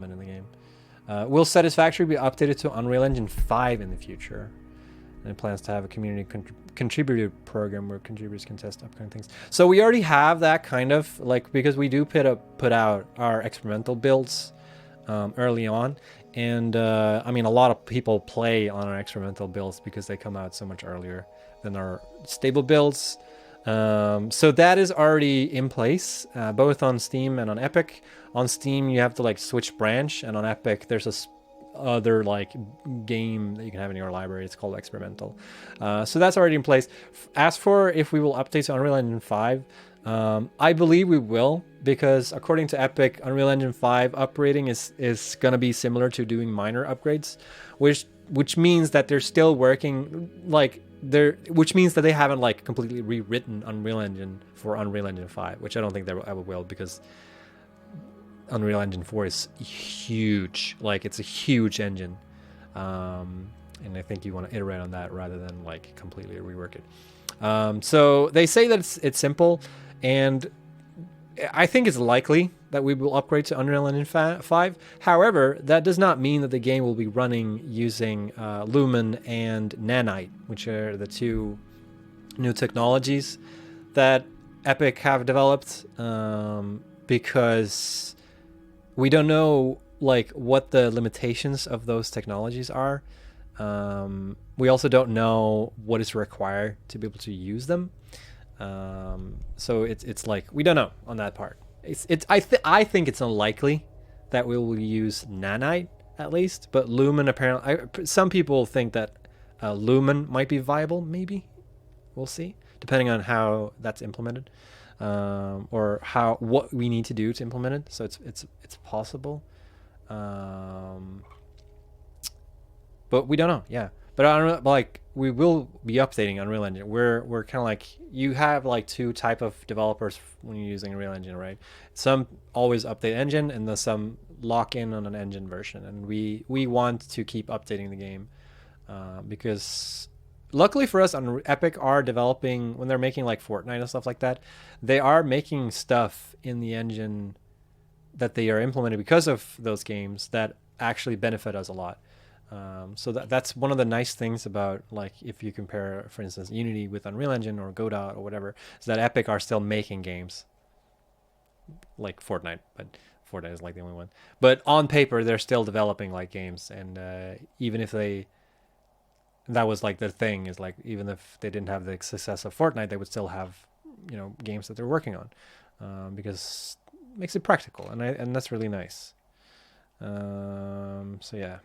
in the game. Will Satisfactory be updated to Unreal Engine 5 in the future? And it plans to have a community contributor program where contributors can test upcoming things. So we already have that kind of, like, because we do put out our experimental builds early on. And I mean, a lot of people play on our experimental builds because they come out so much earlier than our stable builds. So that is already in place, both on Steam and on Epic. On Steam, you have to like switch branch, and on Epic, there's a other like game that you can have in your library. It's called experimental. So that's already in place. As for if we will update to Unreal Engine 5, I believe we will, because according to Epic, Unreal Engine 5 upgrading is going to be similar to doing minor upgrades, which means that they're still working like which means that they haven't like completely rewritten Unreal Engine for Unreal Engine 5, which I don't think they ever will, because Unreal Engine 4 is huge. Like, it's a huge engine. And I think you want to iterate on that rather than like completely rework it. So they say that it's simple, and I think it's likely that we will upgrade to Unreal Engine 5. However, that does not mean that the game will be running using Lumen and Nanite, which are the two new technologies that Epic have developed, because we don't know like what the limitations of those technologies are. We also don't know what is required to be able to use them. So it's like we don't know on that part. I think it's unlikely that we will use Nanite at least, but Lumen apparently. Some people think that Lumen might be viable. Maybe we'll see, depending on how that's implemented, or what we need to do to implement it. So it's possible, but we don't know. Yeah. But I don't know, like, we will be updating Unreal Engine. We're kind of like, you have like two type of developers when you're using Unreal Engine, right? Some always update engine, and then some lock in on an engine version. And we want to keep updating the game, because luckily for us, on Epic are developing, when they're making like Fortnite and stuff like that, they are making stuff in the engine that they are implementing because of those games that actually benefit us a lot. So that's one of the nice things about, like, if you compare, for instance, Unity with Unreal Engine or Godot or whatever, is that Epic are still making games like Fortnite, but Fortnite is like the only one. But on paper, they're still developing like games, and even if that was like the thing, is like, even if they didn't have the success of Fortnite, they would still have games that they're working on, because it makes it practical, and that's really nice. So yeah.